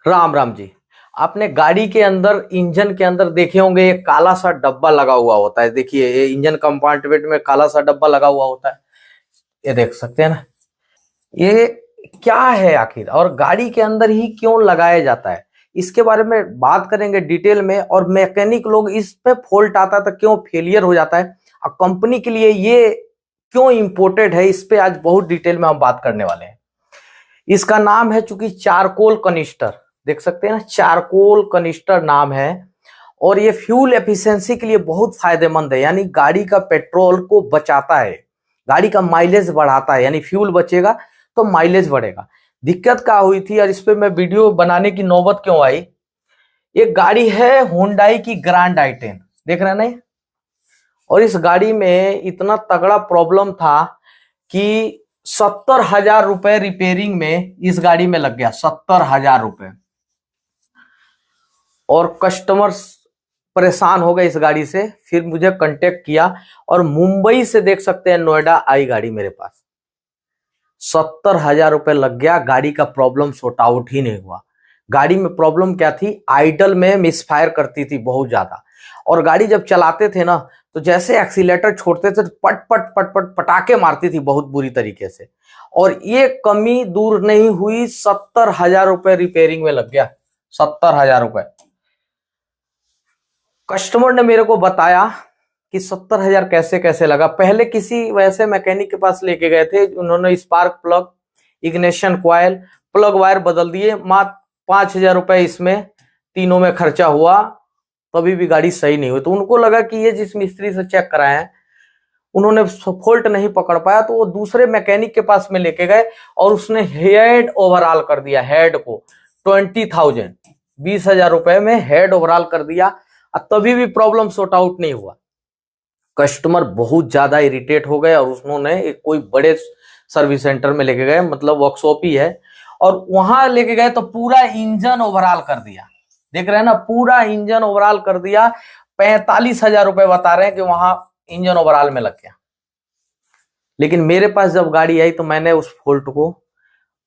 राम राम जी। आपने गाड़ी के अंदर इंजन के अंदर देखे होंगे एक काला सा डब्बा लगा हुआ होता है। देखिए ये इंजन कंपार्टमेंट में काला सा डब्बा लगा हुआ होता है। ये देख सकते हैं ना। ये क्या है आखिर और गाड़ी के अंदर ही क्यों लगाया जाता है, इसके बारे में बात करेंगे डिटेल में। और मैकेनिक लोग इस पे फॉल्ट आता है तो क्यों फेलियर हो जाता है और कंपनी के लिए ये क्यों इंपोर्टेड है, इस पे आज बहुत डिटेल में हम बात करने वाले हैं। इसका नाम है चूंकि चारकोल कनिस्टर, देख सकते हैं ना, चारकोल कनिस्टर नाम है। और ये फ्यूल एफिशिएंसी के लिए बहुत फायदेमंद है, यानी गाड़ी का पेट्रोल को बचाता है, गाड़ी का माइलेज बढ़ाता है, यानी फ्यूल बचेगा तो माइलेज बढ़ेगा। दिक्कत क्या हुई थी और इस पे मैं वीडियो बनाने की नौबत क्यों आई। एक गाड़ी है हुंडई की ग्रैंड आई10, देख रहे हैं नहीं। और इस गाड़ी में इतना तगड़ा प्रॉब्लम था कि 70,000 रुपए रिपेयरिंग में इस गाड़ी में लग गया, 70,000 रुपए। और कस्टमर परेशान हो गए इस गाड़ी से, फिर मुझे कांटेक्ट किया और मुंबई से देख सकते हैं नोएडा आई गाड़ी मेरे पास। 70,000 रुपए लग गया, गाड़ी का प्रॉब्लम सॉर्ट आउट ही नहीं हुआ। गाड़ी में प्रॉब्लम क्या थी, आइडल में मिसफायर करती थी बहुत ज्यादा। और गाड़ी जब चलाते थे ना तो जैसे एक्सीलेटर छोड़ते थे तो पट पट पट पट पटाखे मारती थी बहुत बुरी तरीके से। और ये कमी दूर नहीं हुई, 70,000 रुपए रिपेयरिंग में लग गया, 70,000 रुपए। कस्टमर ने मेरे को बताया कि 70,000 कैसे कैसे लगा। पहले किसी वैसे मैकेनिक के पास लेके गए थे, उन्होंने spark plug, ignition coil, plug wire बदल दिए, मात्र 5,000 रुपए इसमें तीनों में खर्चा हुआ, तभी भी गाड़ी सही नहीं हुई। तो उनको लगा कि ये जिस मिस्त्री से चेक कराए हैं उन्होंने फॉल्ट नहीं पकड़ पाया, तो वो दूसरे मैकेनिक के पास में लेके गए और उसने हेड ओवरऑल कर दिया, हेड को 20,000, 20,000 रुपए में हेड ओवरऑल कर दिया। तभी भी प्रॉब्लम सॉर्ट आउट नहीं हुआ। कस्टमर बहुत ज्यादा इरिटेट हो गए और उन्होंने एक कोई बड़े सर्विस सेंटर में लेके गए, मतलब वर्कशॉप ही है, और वहां लेके गए तो पूरा इंजन ओवरऑल कर दिया। देख रहे हैं ना, पूरा इंजन ओवरऑल कर दिया। 45,000 रुपए बता रहे हैं कि वहां इंजन ओवरऑल में लग गया। लेकिन मेरे पास जब गाड़ी आई तो मैंने उस फॉल्ट को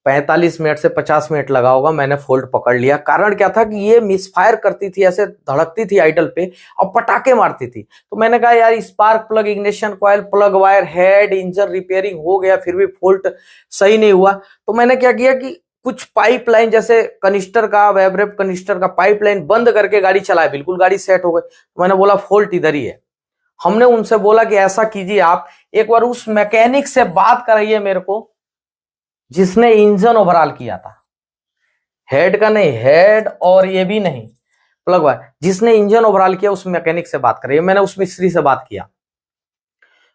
45 मिनट से 50 मिनट लगा होगा, मैंने फॉल्ट पकड़ लिया। कारण क्या था कि ये मिसफायर करती थी, ऐसे धड़कती थी आइडल पे और पटाखे मारती थी। तो मैंने कहा यार spark plug, ignition coil, plug wire, head, engine repairing हो गया, फिर भी फॉल्ट सही नहीं हुआ। तो मैंने क्या किया कि कुछ पाइपलाइन जैसे कनिस्टर का, वेबरेप कनिस्टर का पाइपलाइन बंद करके गाड़ी चलाए, बिल्कुल गाड़ी सेट हो गई। तो मैंने बोला फॉल्ट इधर ही है। हमने उनसे बोला कि ऐसा कीजिए, आप एक बार उस मैकेनिक से बात कराइए मेरे को जिसने इंजन ओवरऑल किया था, हेड का नहीं, हेड और ये भी नहीं, प्लग वायर, जिसने इंजन ओवरऑल किया उस मैकेनिक से बात करिए। मैंने उस मिस्त्री से बात किया,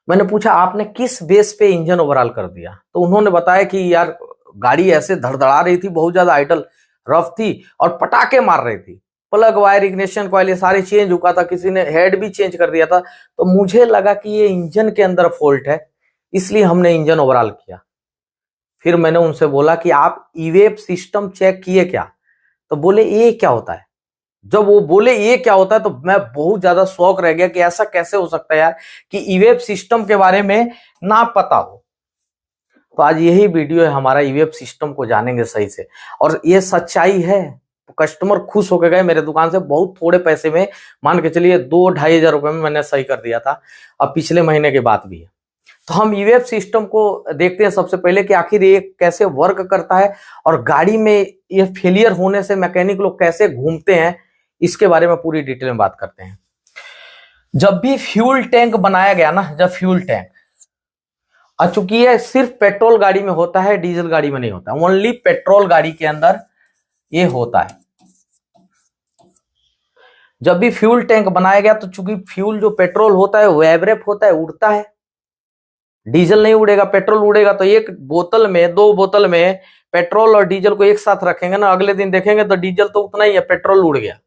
मैंने पूछा आपने किस बेस पे इंजन ओवरऑल कर दिया। तो उन्होंने बताया कि यार गाड़ी ऐसे धड़धड़ा रही थी, बहुत ज्यादा आइडल रफ थी और पटाखे मार रही थी, प्लग वायर, इग्निशन कॉइल ये सारे चेंज हुआ था, किसी ने हेड भी चेंज कर दिया था। तो मुझे लगा कि ये इंजन के अंदर फॉल्ट है, इसलिए हमने इंजन ओवरऑल किया। फिर मैंने उनसे बोला कि आप ईवेप सिस्टम चेक किए क्या। तो बोले ये क्या होता है। जब वो बोले ये क्या होता है तो मैं बहुत ज्यादा शौक रह गया कि ऐसा कैसे हो सकता है यार कि ईवेप सिस्टम के बारे में ना पता हो। तो आज यही वीडियो है हमारा, ईवेप सिस्टम को जानेंगे सही से। और ये सच्चाई है, कस्टमर खुश होकर गए मेरे दुकान से, बहुत थोड़े पैसे में, मान के चलिए 2-2,500 रुपए में मैंने सही कर दिया था। अब पिछले महीने की बात भी है। तो हम ईवेप सिस्टम को देखते हैं सबसे पहले कि आखिर ये कैसे वर्क करता है और गाड़ी में ये फेलियर होने से मैकेनिक लोग कैसे घूमते हैं, इसके बारे में पूरी डिटेल में बात करते हैं। जब भी फ्यूल टैंक बनाया गया ना, जब फ्यूल टैंक, चूंकि ये सिर्फ पेट्रोल गाड़ी में होता है, डीजल गाड़ी में नहीं होता, ओनली पेट्रोल गाड़ी के अंदर ये होता है। जब भी फ्यूल टैंक बनाया गया तो चूंकि फ्यूल जो पेट्रोल होता है वेबरेप होता है, उड़ता है, डीजल नहीं उड़ेगा, पेट्रोल उड़ेगा। तो एक बोतल में, 2 बोतल में पेट्रोल और डीजल को एक साथ रखेंगे ना, अगले दिन देखेंगे तो डीजल तो उतना ही है, पेट्रोल उड़ गया,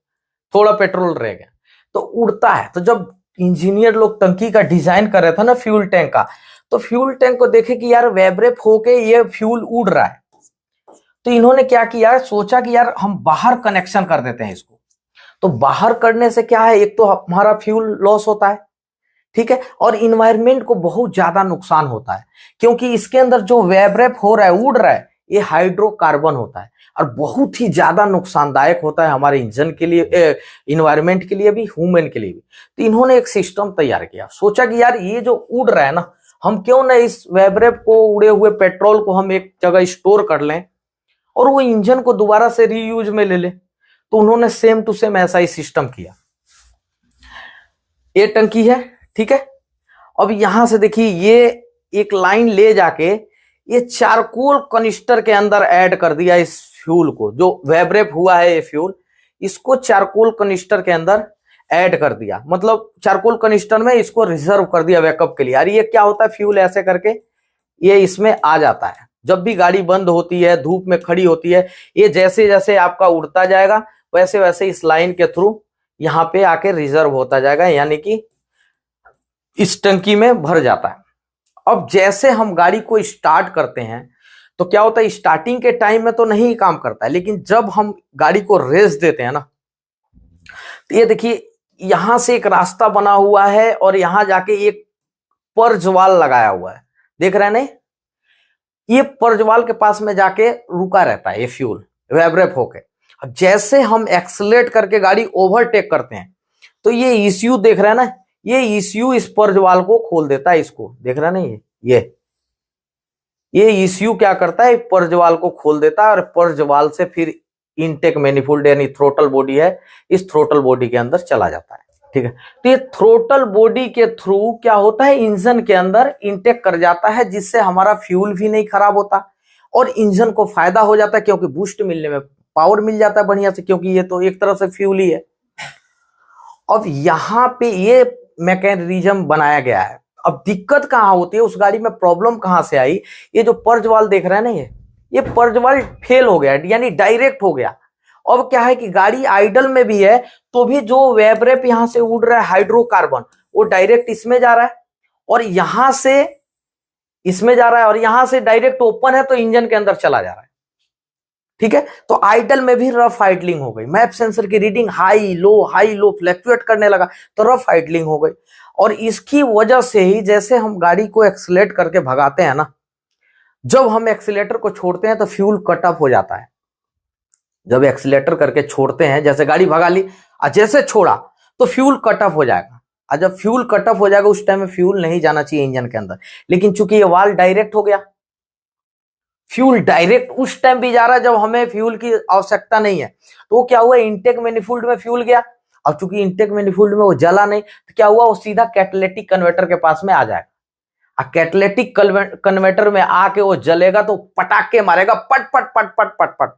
थोड़ा पेट्रोल रह गया, तो उड़ता है। तो जब इंजीनियर लोग टंकी का डिजाइन कर रहे थे ना फ्यूल टैंक का, तो फ्यूल टैंक को देखे कि यार वेबरेप होके ये फ्यूल उड़ रहा है। तो इन्होंने क्या किया, सोचा कि यार हम बाहर कनेक्शन कर देते हैं इसको। तो बाहर करने से क्या है, एक तो हमारा फ्यूल लॉस होता है, ठीक है, और इन्वायरमेंट को बहुत ज्यादा नुकसान होता है, क्योंकि इसके अंदर जो वेबरेप हो रहा है, उड़ रहा है, ये हाइड्रोकार्बन होता है और बहुत ही ज्यादा नुकसानदायक होता है हमारे इंजन के लिए, इन्वायरमेंट के लिए भी, ह्यूमन के लिए भी। तो इन्होंने एक सिस्टम तैयार किया, सोचा कि यार ये जो उड़ रहा है ना, हम क्यों ना इस वेबरेप को, उड़े हुए पेट्रोल को हम एक जगह स्टोर कर लें और वो इंजन को दोबारा से रीयूज में ले ले। तो उन्होंने सेम टू सेम ऐसा ही सिस्टम किया। ये टंकी है, ठीक है। अब यहां से देखिए, ये एक लाइन ले जाके ये चारकोल कनिस्टर के अंदर ऐड कर दिया इस फ्यूल को, जो वेबरेप हुआ है ये फ्यूल, इसको चारकोल कनिस्टर के अंदर ऐड कर दिया। मतलब चारकोल कनिस्टर में इसको रिजर्व कर दिया बैकअप के लिए। यार ये क्या होता है, फ्यूल ऐसे करके ये इसमें आ जाता है। जब भी गाड़ी बंद होती है, धूप में खड़ी होती है, ये जैसे जैसे आपका उड़ता जाएगा वैसे वैसे इस लाइन के थ्रू यहां पे आके रिजर्व होता जाएगा, यानी कि इस टंकी में भर जाता है। अब जैसे हम गाड़ी को स्टार्ट करते हैं तो क्या होता है, स्टार्टिंग के टाइम में तो नहीं काम करता है, लेकिन जब हम गाड़ी को रेस देते हैं ना, तो ये देखिए यहां से एक रास्ता बना हुआ है और यहां जाके एक पर्जवाल लगाया हुआ है, देख रहे हैं नहीं, ये पर्जवाल के पास में जाके रुका रहता है ये फ्यूल वेबरेप होके। अब जैसे हम एक्सलेट करके गाड़ी ओवरटेक करते हैं तो ये ईसीयू देख रहे हैं ना, ये ईसीयू इस पर्जवाल को खोल देता है, इसको देख रहे हैं ना, ये ईसीयू क्या करता है, पर्जवाल को खोल देता है और पर्जवाल से फिर इनटेक मैनिफोल्ड यानी थ्रोटल बॉडी है, इस थ्रोटल बॉडी के अंदर चला जाता है, ठीक है। तो ये थ्रोटल बॉडी के थ्रू क्या होता है, इंजन के अंदर इनटेक कर जाता है, जिससे हमारा फ्यूल भी नहीं खराब होता और इंजन को फायदा हो जाता है, क्योंकि बूस्ट मिलने में पावर मिल जाता है बढ़िया से, क्योंकि ये तो एक तरह से फ्यूल ही है। अब यहां पे ये मैकेनिज्म बनाया गया है। अब दिक्कत कहां होती है, उस गाड़ी में प्रॉब्लम कहां से आई, ये जो पर्जवाल देख रहे हैं ना, ये पर्जवाल फेल हो गया, यानी डायरेक्ट हो गया। अब क्या है कि गाड़ी आइडल में भी है तो भी जो वेबरेप यहां से उड़ रहा है हाइड्रोकार्बन, वो डायरेक्ट इसमें जा रहा है और यहां से इसमें जा रहा है और यहां से डायरेक्ट ओपन है तो इंजन के अंदर चला जा रहा है, ठीक है। तो आइडल में भी रफ आइडलिंग हो गई, मैप सेंसर की रीडिंग हाई लो फ्लैक्चुएट करने लगा तो रफ आइडलिंग हो गई। और इसकी वजह से ही जैसे हम गाड़ी को एक्सीलेट करके भगाते हैं ना, जब हम एक्सीलेटर को छोड़ते हैं तो फ्यूल कट ऑफ हो जाता है। जब एक्सीलेटर करके छोड़ते हैं, जैसे गाड़ी भगा ली और जैसे छोड़ा तो फ्यूल कट ऑफ हो जाएगा, और जब फ्यूल कट ऑफ हो जाएगा उस टाइम में फ्यूल नहीं जाना चाहिए इंजन के अंदर, लेकिन चूंकि ये वाल्व डायरेक्ट हो गया, फ्यूल डायरेक्ट उस टाइम भी जा रहा है जब हमें फ्यूल की आवश्यकता नहीं है। तो वो क्या हुआ, इनटेक मैनिफोल्ड में फ्यूल गया, और चूंकि इनटेक मैनिफोल्ड में वो जला नहीं तो क्या हुआ, वो सीधा कैटालिटिक कन्वर्टर के पास में आ जाएगा। कैटालिटिक कन्वर्टर में आके वो जलेगा तो पटाखे मारेगा, पट पट पट पट पट पट।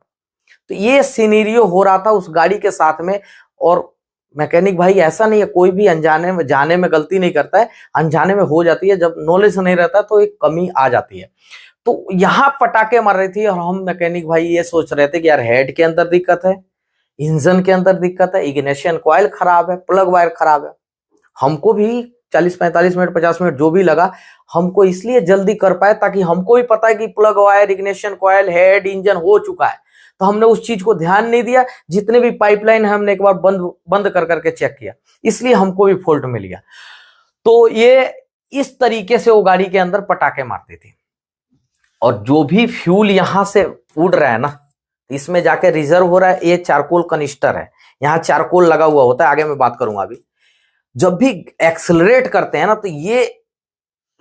तो ये सिनेरियो हो रहा था उस गाड़ी के साथ में। और मैकेनिक भाई ऐसा नहीं है, कोई भी अनजाने में जाने में गलती नहीं करता है, अनजाने में हो जाती है, जब नॉलेज नहीं रहता तो एक कमी आ जाती है। तो यहां पटाखे मार रही थी और हम मैकेनिक भाई ये सोच रहे थे कि यार हेड के अंदर दिक्कत है, इंजन के अंदर दिक्कत है, इग्निशन कॉइल खराब है, प्लग वायर खराब है। हमको भी 40-45 मिनट 50 मिनट जो भी लगा, हमको इसलिए जल्दी कर पाए ताकि हमको भी पता है कि plug wire, ignition coil, head, engine हो चुका है। तो हमने उस चीज को ध्यान नहीं दिया, जितने भी पाइपलाइन है हमने एक बार बंद कर करके चेक किया, इसलिए हमको भी फॉल्ट मिल गया। तो ये इस तरीके से वो गाड़ी के अंदर पटाखे मारती थी। और जो भी फ्यूल यहां से उड़ रहा है ना, इसमें जाके रिजर्व हो रहा है। ये चारकोल कनिस्टर है, यहाँ चारकोल लगा हुआ होता है, आगे मैं बात करूंगा अभी। जब भी एक्सेलरेट करते हैं ना, तो ये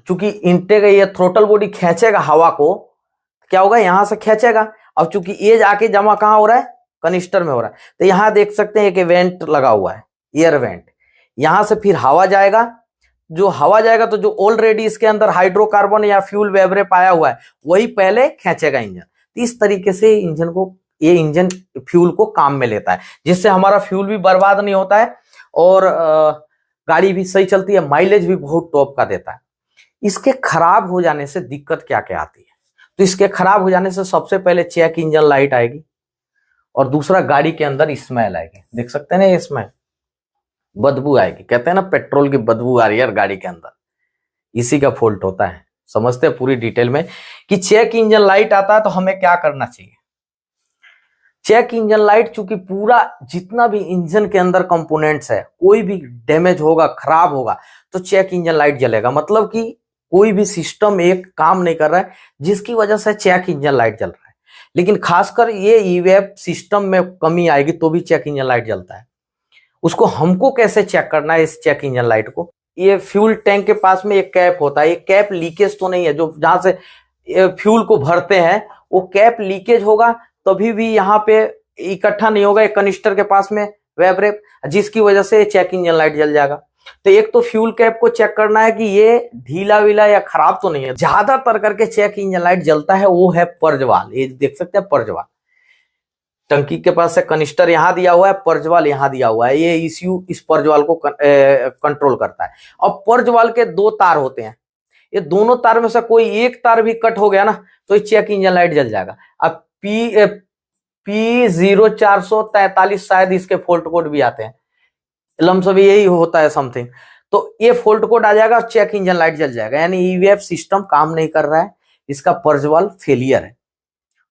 चूंकि इंटेक ये थ्रोटल बॉडी खींचेगा हवा को, क्या होगा, यहां से खींचेगा। अब चूंकि ये जाके जमा कहां हो रहा है, कनिस्टर में हो रहा है, तो यहां देख सकते हैं एक वेंट लगा हुआ है, एयर वेंट। यहां से फिर हवा जाएगा, जो हवा जाएगा तो जो ऑलरेडी इसके अंदर हाइड्रोकार्बन या फ्यूल वेबरेप आया हुआ है वही पहले खींचेगा इंजन। इस तरीके से इंजन को, ये इंजन फ्यूल को काम में लेता है, जिससे हमारा फ्यूल भी बर्बाद नहीं होता है और गाड़ी भी सही चलती है, माइलेज भी बहुत टॉप का देता है। इसके खराब हो जाने से दिक्कत क्या क्या आती है, तो इसके खराब हो जाने से सबसे पहले चेक इंजन लाइट आएगी और दूसरा गाड़ी के अंदर स्मेल आएगी, देख सकते हैं ना, ये स्मेल, बदबू आएगी। कहते हैं ना पेट्रोल की बदबू आ रही है गाड़ी के अंदर, इसी का फॉल्ट होता है। समझते हैं पूरी डिटेल में कि चेक इंजन लाइट आता है तो हमें क्या करना चाहिए। चेक इंजन लाइट, चूंकि पूरा जितना भी इंजन के अंदर कंपोनेंट्स है, कोई भी डैमेज होगा, खराब होगा तो चेक इंजन लाइट जलेगा। मतलब कि कोई भी सिस्टम एक काम नहीं कर रहा है जिसकी वजह से चेक इंजन लाइट जल रहा है। लेकिन खासकर ये ईवेप सिस्टम में कमी आएगी तो भी चेक इंजन लाइट जलता है। उसको हमको कैसे चेक करना है इस चेक इंजन लाइट को? ये फ्यूल टैंक के पास में एक कैप होता है, ये कैप लीकेज तो नहीं है, जो जहां से फ्यूल को भरते हैं वो कैप लीकेज होगा तभी भी यहाँ पे इकट्ठा नहीं होगा एक कनिस्टर के पास में वेब रेप, जिसकी वजह से चेक इंजन लाइट जल जाएगा। तो एक तो फ्यूल कैप को चेक करना है कि ये ढीला विला या खराब तो नहीं है। ज्यादातर करके चेक इंजन लाइट जलता है वो है पर्जवाल, ये देख सकते हैं पर्जवाल, टंकी के पास से कनिस्टर यहां दिया हुआ है, पर्जवाल यहां दिया हुआ है, ये ईसीयू इस पर्जवाल को कंट्रोल करता है। और पर्जवाल के दो तार होते हैं, ये दोनों तार में से कोई एक तार भी कट हो गया ना तो ये चेक इंजन लाइट जल जाएगा। अब P0443 शायद इसके फॉल्ट कोड भी आते हैं, लमसम यही होता है समथिंग, तो ये फॉल्ट कोड आ जाएगा, चेक इंजन लाइट जल जाएगा, यानी ईवीएफ सिस्टम काम नहीं कर रहा है, इसका पर्जवाल फेलियर है।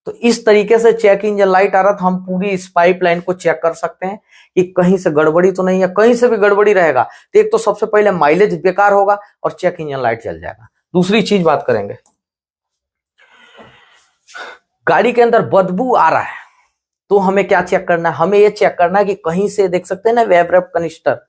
तो इस तरीके से चेक इंजन लाइट आ रहा था, हम पूरी इस पाइपलाइन को चेक कर सकते हैं कि कहीं से गड़बड़ी तो नहीं है। कहीं से भी गड़बड़ी रहेगा तो एक तो सबसे पहले माइलेज बेकार होगा और चेक इंजन लाइट जल जाएगा। दूसरी चीज बात करेंगे, गाड़ी के अंदर बदबू आ रहा है तो हमें क्या चेक करना है? हमें ये चेक करना है कि कहीं से देख सकते हैं ना वेब रेप कनिस्टर,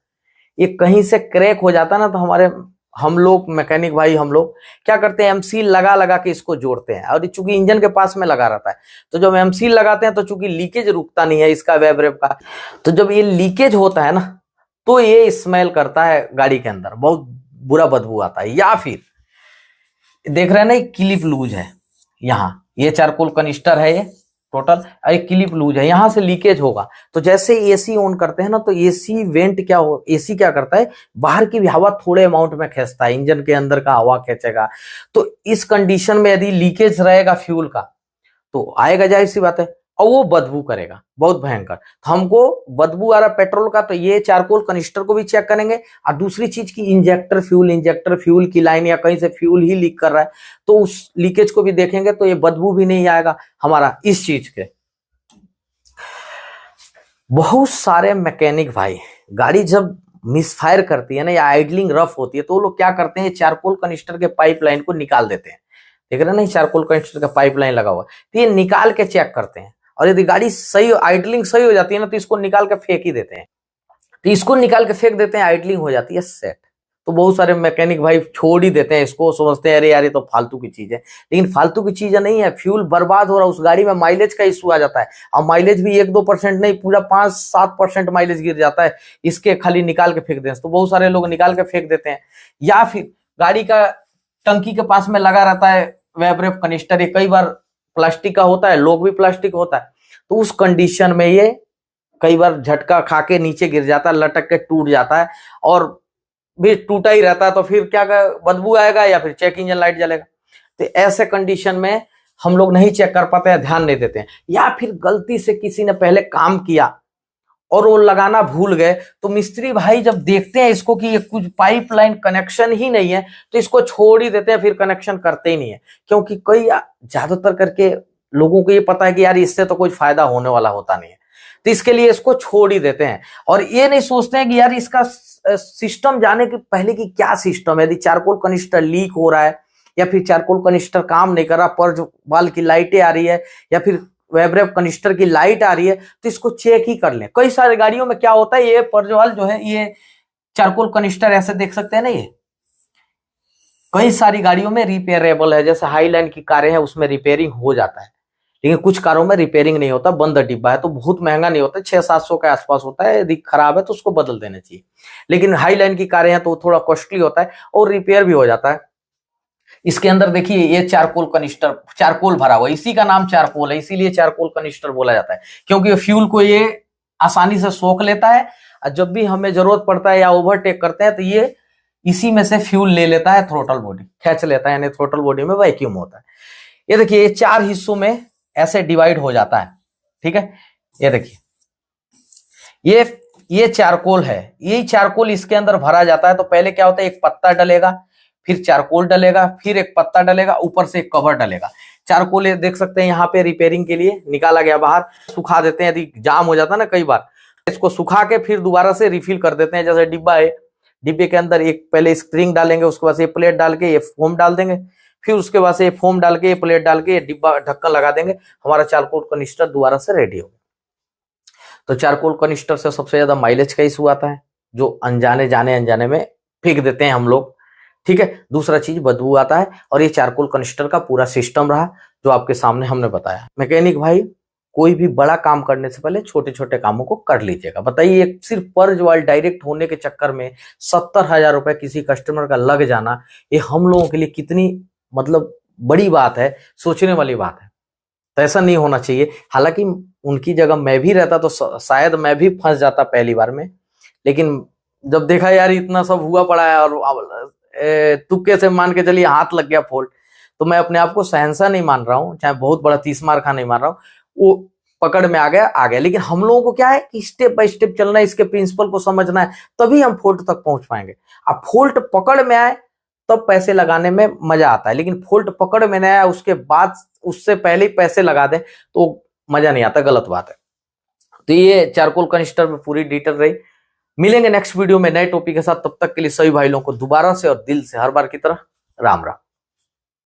ये कहीं से क्रैक हो जाता है ना तो हम लोग मैकेनिक भाई हम लोग क्या करते हैं, एमसील लगा लगा के इसको जोड़ते हैं। और चूंकि इंजन के पास में लगा रहता है तो जब एमसील लगाते हैं तो चूंकि लीकेज रुकता नहीं है इसका वेब रेप का, तो जब ये लीकेज होता है ना तो ये स्मेल करता है गाड़ी के अंदर, बहुत बुरा बदबू आता है। या फिर देख रहे हैं ना क्लिप लूज है, यहाँ ये चारकोल कनिस्टर है, ये टोटल एक क्लिप लूज है, यहां से लीकेज होगा। तो जैसे एसी ऑन करते हैं ना तो एसी वेंट क्या हो, एसी क्या करता है, बाहर की भी हवा थोड़े अमाउंट में खींचता है, इंजन के अंदर का हवा खींचेगा। तो इस कंडीशन में यदि लीकेज रहेगा फ्यूल का तो आएगा, जाहिर सी बात है, और वो बदबू करेगा बहुत भयंकर। तो हमको बदबू आ रहा पेट्रोल का तो ये चारकोल कनिस्टर को भी चेक करेंगे। और दूसरी चीज की इंजेक्टर फ्यूल की लाइन या कहीं से फ्यूल ही लीक कर रहा है तो उस लीकेज को भी देखेंगे तो ये बदबू भी नहीं आएगा हमारा इस चीज के। बहुत सारे मैकेनिक भाई गाड़ी जब मिसफायर करती है ना या आइडलिंग रफ होती है तो वो लोग क्या करते हैं, चारकोल कनिस्टर के पाइपलाइन को निकाल देते हैं। देख रहे हैं ना चारकोल कनिस्टर का पाइपलाइन लगा हुआ, तो ये निकाल के चेक करते हैं। और यदि गाड़ी सही आइडलिंग सही हो जाती है ना तो इसको निकाल के फेंक ही देते हैं, तो इसको निकाल के फेंक देते हैं, आइडलिंग हो जाती है सेट। तो बहुत सारे मैकेनिक भाई छोड़ ही देते हैं इसको, सोचते हैं अरे यार ये तो फालतू की चीज है, लेकिन फालतू की चीज नहीं है, फ्यूल बर्बाद हो रहा है, उस गाड़ी में माइलेज का इशू आ जाता है। और माइलेज भी 1-2% नहीं, पूरा 5-7% माइलेज गिर जाता है इसके खाली निकाल के फेंक दें, तो बहुत सारे लोग निकाल के फेंक देते हैं। या फिर गाड़ी का टंकी के पास में लगा रहता है वेब रेप कनिस्टर, ये कई बार प्लास्टिक का होता है, लोग भी प्लास्टिक होता है, तो उस कंडीशन में ये कई बार झटका खा के नीचे गिर जाता है, लटक के टूट जाता है, और भी टूटा ही रहता है तो फिर क्या बदबू आएगा या फिर चेक इंजन लाइट जलेगा। तो ऐसे कंडीशन में हम लोग नहीं चेक कर पाते हैं, ध्यान नहीं देते हैं। या फिर गलती से किसी ने पहले काम किया और वो लगाना भूल गए तो मिस्त्री भाई जब देखते हैं इसको कि ये कुछ पाइपलाइन कनेक्शन ही नहीं है तो इसको छोड़ ही देते हैं, फिर कनेक्शन करते ही नहीं है। क्योंकि कई ज्यादातर करके लोगों को ये पता है कि यार इससे तो कोई फायदा होने वाला होता नहीं है, तो इसके लिए इसको छोड़ ही देते हैं। और ये नहीं सोचते हैं कि यार इसका सिस्टम जाने के पहले कि क्या सिस्टम है, यदि चारकोल कनिस्टर लीक हो रहा है या फिर चारकोल कनिस्टर काम नहीं कर रहा, पर्जवाल की लाइटें आ रही है या फिर वेब रेप कनिस्टर की लाइट आ रही है, तो इसको चेक ही कर लें। कई सारे गाड़ियों में क्या होता है, ये पर्जवाल जो है, ये चारकोल कनिस्टर ऐसे देख सकते हैं ना, ये कई सारी गाड़ियों में रिपेयरेबल है, जैसे हाईलाइन की कारें हैं उसमें रिपेयरिंग हो जाता है, लेकिन कुछ कारों में रिपेयरिंग नहीं होता, बंद डिब्बा है तो बहुत महंगा नहीं होता, 600-700 के आसपास होता है, यदि खराब है तो उसको बदल देना चाहिए। लेकिन हाई लाइन की कारें हैं तो थोड़ा कॉस्टली होता है और रिपेयर भी हो जाता है। इसके अंदर देखिए ये चारकोल कनिस्टर, चारकोल भरा हुआ, इसी का नाम चारकोल है, इसीलिए चारकोल कनिस्टर बोला जाता है, क्योंकि फ्यूल को ये आसानी से सोख लेता है और जब भी हमें जरूरत पड़ता है या ओवरटेक करते हैं तो ये इसी में से फ्यूल ले लेता है, थ्रोटल बॉडी खींच लेता है, यानी थ्रोटल बॉडी में वैक्यूम होता है। ये देखिए ये 4 हिस्सों में ऐसे डिवाइड हो जाता है, ठीक है। ये देखिए ये चारकोल है, यही चारकोल इसके अंदर भरा जाता है। तो पहले क्या होता है, एक पत्ता डलेगा, फिर चारकोल डलेगा, फिर एक पत्ता डलेगा, ऊपर से एक कवर डलेगा। चारकोल ये देख सकते हैं यहाँ पे रिपेयरिंग के लिए निकाला गया बाहर, सुखा देते हैं, यदि जाम हो जाता है ना कई बार, इसको सुखा के फिर दोबारा से रिफिल कर देते हैं। जैसे डिब्बा है, डिब्बे के अंदर एक पहले स्प्रिंग डालेंगे, उसके बाद ये प्लेट डाल के ये फोम डाल देंगे, फिर उसके बाद से ये फोम डाल के, ये प्लेट डाल के, ये डिब्बा ढक्कन लगा देंगे, हमारा चारकोल कनिस्टर दोबारा से रेडी हो। तो चारकोल कनिस्टर से सबसे ज्यादा माइलेज का इशू आता है, जो अनजाने में फेंक देते हैं हम लोग, ठीक है। दूसरा चीज बदबू आता है, और ये चारकोल कनिस्टर का पूरा सिस्टम रहा जो आपके सामने हमने बताया। मैकेनिक भाई कोई भी बड़ा काम करने से पहले छोटे छोटे कामों को कर लीजिएगा। बताइए, सिर्फ पर्ज वाल डायरेक्ट होने के चक्कर में 70,000 रुपए किसी कस्टमर का लग जाना, ये हम लोगों के लिए कितनी मतलब बड़ी बात है, सोचने वाली बात है। तो ऐसा नहीं होना चाहिए। हालांकि उनकी जगह मैं भी रहता तो शायद मैं भी फंस जाता पहली बार में, लेकिन जब देखा यार इतना सब हुआ पड़ा है और तुक्के से मान के चलिए हाथ लग गया फोल्ड, तो मैं अपने आप को शहंशाह नहीं मान रहा हूँ, चाहे बहुत बड़ा 30 मार खा नहीं मान रहा हूँ, वो पकड़ में आ गया। लेकिन हम लोगों को क्या है कि स्टेप बाय स्टेप चलना है, इसके प्रिंसिपल को समझना है, तभी हम फोल्ट तक पहुंच पाएंगे। अब फोल्ट पकड़ में आए तब पैसे लगाने में मजा आता है, लेकिन फोल्ट पकड़ में नहीं आया उसके बाद उससे पहले ही पैसे लगा दें तो मजा नहीं आता, गलत बात है। तो ये चारकोल कनिस्टर में पूरी डिटेल रही। मिलेंगे नेक्स्ट वीडियो में नए टॉपिक के साथ, तब तक के लिए सभी भाई लोगों को दोबारा से और दिल से हर बार की तरह राम राम।